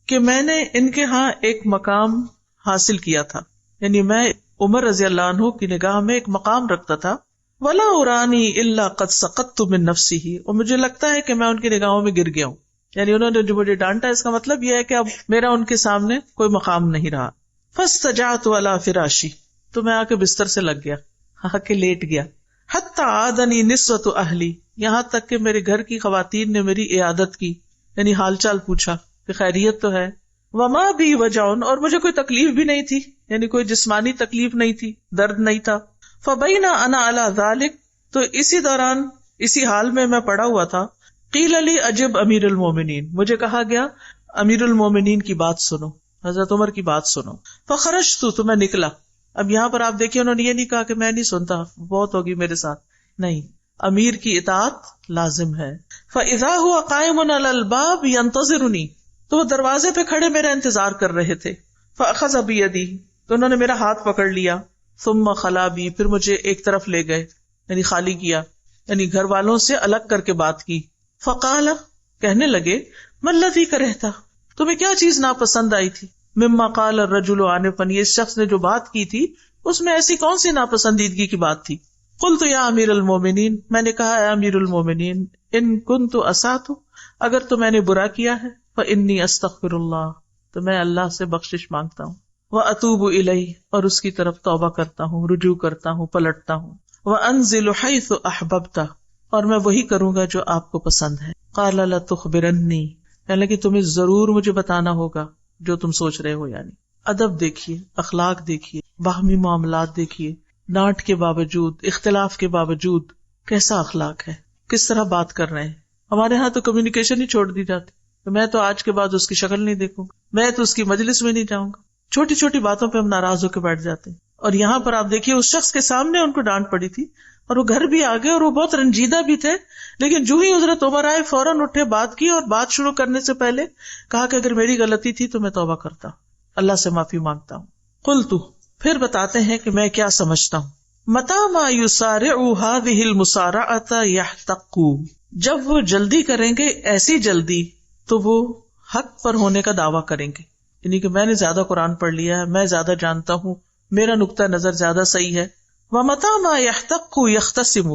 کہ میں نے ان کے ہاں ایک مقام حاصل کیا تھا، یعنی میں عمر رضی اللہ عنہ کی نگاہ میں ایک مقام رکھتا تھا. ولا ارانی الا قد سقطت من نفسی، اور مجھے لگتا ہے کہ میں ان کی نگاہوں میں گر گیا ہوں، یعنی انہوں نے جو مجھے ڈانٹا اس کا مطلب یہ ہے کہ اب میرا ان کے سامنے کوئی مقام نہیں رہا. فاستجعت علی فراشی، تو میں آ کے بستر سے لگ گیا، آ کے لیٹ گیا. حتی عادنی نسوۃ اہلی، یہاں تک کہ میرے گھر کی خواتین نے میری عیادت کی، یعنی حال چال پوچھا کہ خیریت تو ہے. وما بھی وجعن، اور مجھے کوئی تکلیف بھی نہیں تھی، یعنی کوئی جسمانی تکلیف نہیں تھی، درد نہیں تھا. فبینا انا علی ذلک، تو اسی دوران، اسی حال میں پڑا ہوا تھا. قیل لی اجب امیر المومنین، مجھے کہا گیا امیر المومنین کی بات سنو، حضرت عمر کی بات سنو. فخرجت، تو میں نکلا. اب یہاں پر آپ دیکھیے انہوں نے یہ نہیں کہا کہ میں نہیں سنتا، بہت ہوگی میرے ساتھ، نہیں، امیر کی اطاعت لازم ہے. فاذا هو قائم علی الباب ينتظرنی، تو وہ دروازے پہ کھڑے میرا انتظار کر رہے تھے. فاخذ بیدی، تو انہوں نے میرا ہاتھ پکڑ لیا. ثم خلا بی، پھر مجھے ایک طرف لے گئے، یعنی خالی کیا، یعنی گھر والوں سے الگ کر کے بات کی. فقال، کہنے لگے، ما الذی کرہتا، تمہیں کیا چیز ناپسند آئی تھی؟ مما قال الرجل آنفا، یہ شخص نے جو بات کی تھی اس میں ایسی کون سی ناپسندیدگی کی بات تھی؟ قلت یا امیر المومنین، میں نے کہا اے امیر المومنین، ان کنت اسات، اگر تو میں نے برا کیا ہے، فانی استغفر اللہ، تو میں اللہ سے بخشش مانگتا ہوں، واتوب الیہ، اور اس کی طرف توبہ کرتا ہوں، رجوع کرتا ہوں، پلٹتا ہوں، وانزل حیث احببت، اور میں وہی کروں گا جو آپ کو پسند ہے. قال لتخبرنی، یعنی کہ تمہیں ضرور مجھے بتانا ہوگا جو تم سوچ رہے ہو. یعنی ادب دیکھیے، اخلاق دیکھیے، باہمی معاملات دیکھیے، ڈانٹ کے باوجود، اختلاف کے باوجود کیسا اخلاق ہے، کس طرح بات کر رہے ہیں. ہمارے ہاں تو کمیونیکیشن ہی چھوڑ دی جاتی، تو میں تو آج کے بعد اس کی شکل نہیں دیکھوں گا، میں تو اس کی مجلس میں نہیں جاؤں گا. چھوٹی چھوٹی باتوں پہ ہم ناراض ہو کے بیٹھ جاتے ہیں. اور یہاں پر آپ دیکھیے اس شخص کے سامنے ان کو ڈانٹ پڑی تھی اور وہ گھر بھی آ گئے اور وہ بہت رنجیدہ بھی تھے، لیکن جو ہی حضرت عمر آئے فوراً اٹھے، بات کی، اور بات شروع کرنے سے پہلے کہا کہ اگر میری غلطی تھی تو میں توبہ کرتا ہوں، اللہ سے معافی مانگتا ہوں. قلت، پھر بتاتے ہیں کہ میں کیا سمجھتا ہوں. متی ما یسارع هذه المسارعۃ یحتق، جب وہ جلدی کریں گے، ایسی جلدی تو وہ حق پر ہونے کا دعویٰ کریں گے، یعنی کہ میں نے زیادہ قرآن پڑھ لیا ہے، میں زیادہ جانتا ہوں، میرا نقطہ نظر زیادہ صحیح ہے. ومتی ما یحتق یختصم،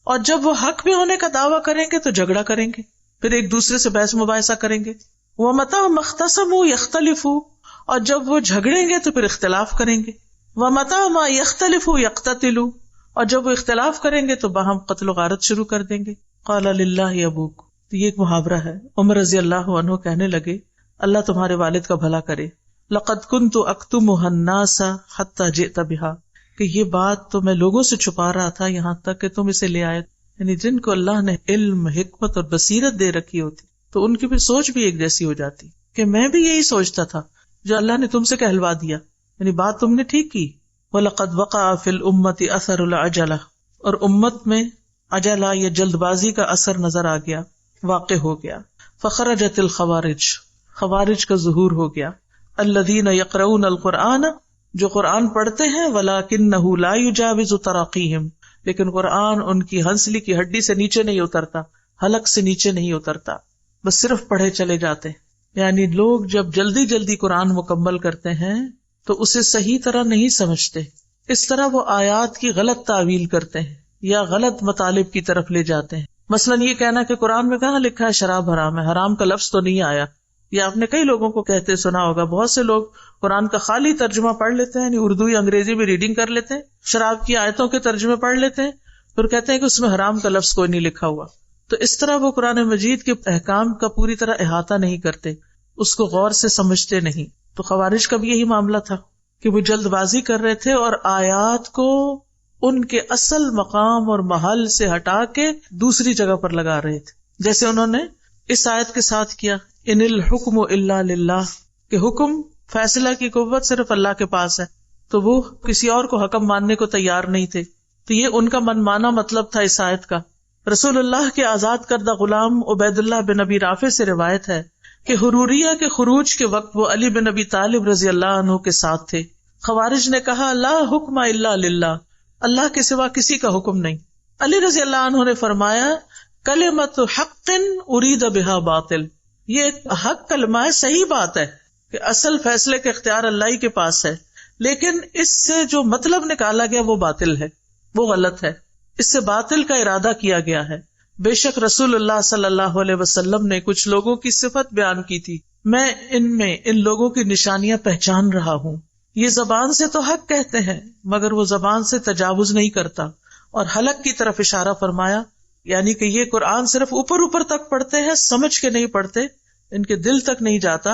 اور جب وہ حق پہ ہونے کا دعویٰ کریں گے تو جھگڑا کریں گے، پھر ایک دوسرے سے بحث مباحثہ کریں گے. ومتی ما اختصموا یختلفوا، اور جب وہ جھگڑیں گے تو پھر اختلاف کریں گے. ومتی ما یختلفوا یقتتلوا، اور جب وہ اختلاف کریں گے تو باہم قتل و غارت شروع کر دیں گے. قال للہ ابوک، تو یہ ایک محاورہ ہے. عمر رضی اللہ عنہ کہنے لگے اللہ تمہارے والد کا بھلا کرے. لقد كنت اکتمها الناس حتى جئت بها، کہ یہ بات تو میں لوگوں سے چھپا رہا تھا یہاں تک کہ تم اسے لے آئے. یعنی جن کو اللہ نے علم، حکمت اور بصیرت دے رکھی ہوتی تو ان کی پھر سوچ بھی ایک جیسی ہو جاتی کہ میں بھی یہی سوچتا تھا جو اللہ نے تم سے کہلوا دیا، یعنی بات تم نے ٹھیک کی. وَلَقَدْ وَقَعَ فِي الْأُمَّةِ أَثَرُ الْعَجَلَةِ، اور امت میں عجلہ یا جلد بازی کا اثر نظر آ گیا، واقع ہو گیا. فخرجت الخوارج، خوارج کا ظہور ہو گیا. الذین یقرؤون القرآن، جو قرآن پڑھتے ہیں، ولکنہ لا یجاوز تراقیہم، لیکن قرآن ان کی ہنسلی کی ہڈی سے نیچے نہیں اترتا، حلق سے نیچے نہیں اترتا، بس صرف پڑھے چلے جاتے ہیں. یعنی لوگ جب جلدی جلدی قرآن مکمل کرتے ہیں تو اسے صحیح طرح نہیں سمجھتے، اس طرح وہ آیات کی غلط تعویل کرتے ہیں یا غلط مطالب کی طرف لے جاتے ہیں. مثلاً یہ کہنا کہ قرآن میں کہاں لکھا ہے شراب حرام ہے، حرام کا لفظ تو نہیں آیا. یا آپ نے کئی لوگوں کو کہتے سنا ہوگا، بہت سے لوگ قرآن کا خالی ترجمہ پڑھ لیتے ہیں، یعنی اردو یا انگریزی میں ریڈنگ کر لیتے ہیں، شراب کی آیتوں کے ترجمے پڑھ لیتے ہیں، پھر کہتے ہیں کہ اس میں حرام کا لفظ کوئی نہیں لکھا ہوا. تو اس طرح وہ قرآن مجید کے احکام کا پوری طرح احاطہ نہیں کرتے، اس کو غور سے سمجھتے نہیں. تو خوارج کا بھی یہی معاملہ تھا کہ وہ جلد بازی کر رہے تھے اور آیات کو ان کے اصل مقام اور محل سے ہٹا کے دوسری جگہ پر لگا رہے تھے. جیسے انہوں نے اس آیت کے ساتھ کیا، ان الحکم الا للہ، کہ حکم، فیصلہ کی قوت صرف اللہ کے پاس ہے، تو وہ کسی اور کو حکم ماننے کو تیار نہیں تھے. تو یہ ان کا من مانا مطلب تھا اس آیت کا. رسول اللہ کے آزاد کردہ غلام عبید اللہ بن ابی رافع سے روایت ہے کہ حروریہ کے خروج کے وقت وہ علی بن ابی طالب رضی اللہ عنہ کے ساتھ تھے. خوارج نے کہا لا حکم الا للہ، اللہ کے سوا کسی کا حکم نہیں. علی رضی اللہ عنہ نے فرمایا کلمۃ حق ارید بہا باطل، یہ ایک حق کلمہ ہے، صحیح بات ہے کہ اصل فیصلے کا اختیار اللہ ہی کے پاس ہے، لیکن اس سے جو مطلب نکالا گیا وہ باطل ہے، وہ غلط ہے، اس سے باطل کا ارادہ کیا گیا ہے. بے شک رسول اللہ صلی اللہ علیہ وسلم نے کچھ لوگوں کی صفت بیان کی تھی، میں ان لوگوں کی نشانیاں پہچان رہا ہوں. یہ زبان سے تو حق کہتے ہیں مگر وہ زبان سے تجاوز نہیں کرتا، اور حلق کی طرف اشارہ فرمایا، یعنی کہ یہ قرآن صرف اوپر تک پڑھتے ہیں، سمجھ کے نہیں پڑھتے، ان کے دل تک نہیں جاتا،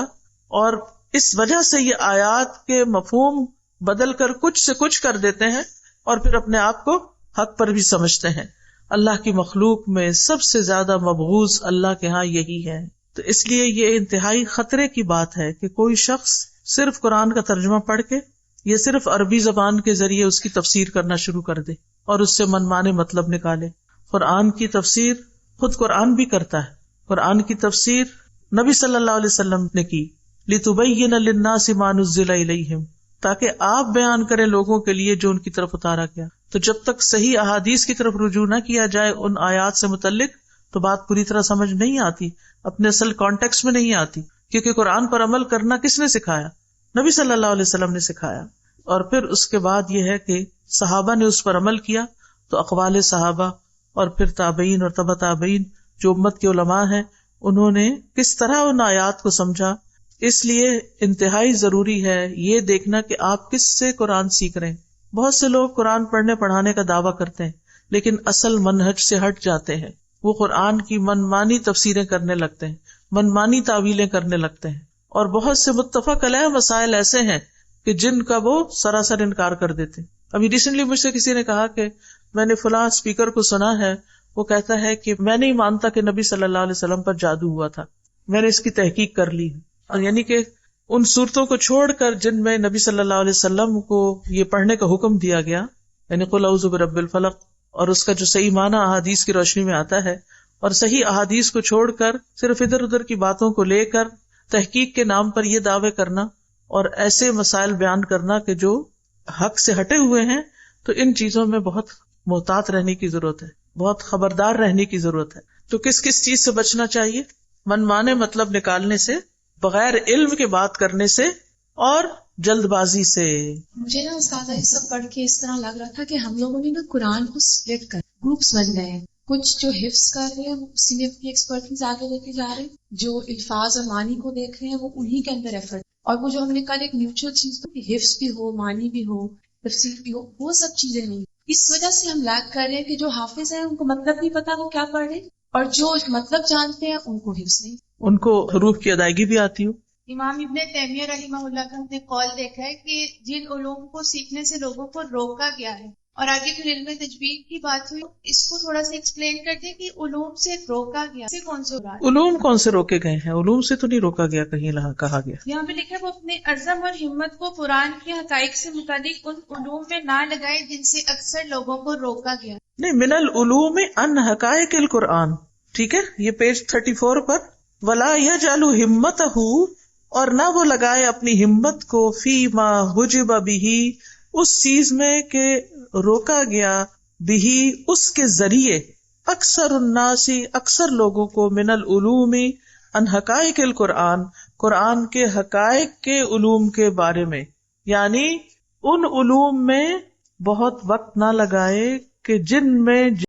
اور اس وجہ سے یہ آیات کے مفہوم بدل کر کچھ سے کچھ کر دیتے ہیں اور پھر اپنے آپ کو حق پر بھی سمجھتے ہیں. اللہ کی مخلوق میں سب سے زیادہ مبغوض اللہ کے ہاں یہی ہے. تو اس لیے یہ انتہائی خطرے کی بات ہے کہ کوئی شخص صرف قرآن کا ترجمہ پڑھ کے یا صرف عربی زبان کے ذریعے اس کی تفسیر کرنا شروع کر دے اور اس سے منمانے مطلب نکالے. قرآن کی تفسیر خود قرآن بھی کرتا ہے. قرآن کی تفسیر نبی صلی اللہ علیہ وسلم نے کی، لِتُبَيِّنَ لِلنَّاسِ مَا نُزِّلَ إِلَيْهِمْ، تاکہ آپ بیان کریں لوگوں کے لیے جو ان کی طرف اتارا گیا. تو جب تک صحیح احادیث کی طرف رجوع نہ کیا جائے ان آیات سے متعلق تو بات پوری طرح سمجھ نہیں آتی، اپنے اصل کانٹیکسٹ میں نہیں آتی. کیونکہ قرآن پر عمل کرنا کس نے سکھایا؟ نبی صلی اللہ علیہ وسلم نے سکھایا. اور پھر اس کے بعد یہ ہے کہ صحابہ نے اس پر عمل کیا تو اقوال صحابہ اور پھر تابعین اور تبع تابعین جو امت کے علماء ہیں انہوں نے کس طرح ان آیات کو سمجھا. اس لیے انتہائی ضروری ہے یہ دیکھنا کہ آپ کس سے قرآن سیکھ رہے ہیں. بہت سے لوگ قرآن پڑھنے پڑھانے کا دعویٰ کرتے ہیں لیکن اصل منہج سے ہٹ جاتے ہیں. وہ قرآن کی منمانی تفسیریں کرنے لگتے ہیں، منمانی تعویلیں کرنے لگتے ہیں، اور بہت سے متفق علیہ مسائل ایسے ہیں کہ جن کا وہ سراسر انکار کر دیتے ہیں. ابھی ریسنٹلی مجھ سے کسی نے کہا کہ میں نے فلاں اسپیکر کو سنا ہے، وہ کہتا ہے کہ میں نہیں مانتا کہ نبی صلی اللہ علیہ وسلم پر جادو ہوا تھا، میں نے اس کی تحقیق کر لی. اور یعنی کہ ان صورتوں کو چھوڑ کر جن میں نبی صلی اللہ علیہ وسلم کو یہ پڑھنے کا حکم دیا گیا، یعنی قل اعوذ برب الفلق، اور اس کا جو صحیح معنی احادیث کی روشنی میں آتا ہے، اور صحیح احادیث کو چھوڑ کر صرف ادھر ادھر کی باتوں کو لے کر تحقیق کے نام پر یہ دعوے کرنا اور ایسے مسائل بیان کرنا کہ جو حق سے ہٹے ہوئے ہیں، تو ان چیزوں میں بہت محتاط رہنے کی ضرورت ہے، بہت خبردار رہنے کی ضرورت ہے. تو کس کس چیز سے بچنا چاہیے؟ منمانے مطلب نکالنے سے، بغیر علم کے بات کرنے سے، اور جلد بازی سے. مجھے نا استاذہ یہ سب پڑھ کے اس طرح لگ رہا تھا کہ ہم لوگوں نے نا قرآن کو سپلٹ کر گروپس بن گئے ہیں. کچھ جو حفظ کر رہے ہیں وہ اسی میں اپنی ایکسپرٹیز آگے لے کے جا رہے ہیں، جو الفاظ اور معنی کو دیکھ رہے ہیں وہ انہی کے اندر ایفرٹ، اور وہ جو ہم نے کل ایک میوچل چیز تو حفظ بھی ہو، معنی بھی ہو، تفسیر بھی ہو، وہ سب چیزیں نہیں. اس وجہ سے ہم لیک کر رہے ہیں کہ جو حافظ ہیں ان کو مطلب نہیں پتا وہ کیا پڑھ رہے، اور جو مطلب جانتے ہیں ان کو حفظ نہیں، ان کو حروف کی ادائیگی بھی آتی ہو. امام ابن تیمیہ رحمہ اللہ کا ہم نے قول دیکھا ہے کہ جن علوم کو سیکھنے سے لوگوں کو روکا گیا ہے، اور آگے پھر علم تجوید کی بات ہوئی، اس کو تھوڑا سا ایکسپلین کر دیں کہ علوم سے روکا گیا، سے کون سے رہا؟ علوم کون سے روکے گئے ہیں؟ علوم سے تو نہیں روکا گیا، کہیں کہا گیا. یہاں پہ لکھا ہے وہ اپنے عزم اور ہمت کو قرآن کے حقائق سے متعلق ان علوم میں نہ لگائے جن سے اکثر لوگوں کو روکا گیا. نہیں، من العلوم ان حقائق القرآن، ٹھیک ہے، یہ پیج 34 پر. ولا یجعل ہمتہ، اور نہ وہ لگائے اپنی ہمت کو فی ما حجب بہ، اس چیز میں کہ روکا گیا، بہ اس کے ذریعے، اکثر الناس اکثر لوگوں کو، من العلوم ان حقائق القرآن، قرآن کے حقائق کے علوم کے بارے میں، یعنی ان علوم میں بہت وقت نہ لگائے کہ جن میں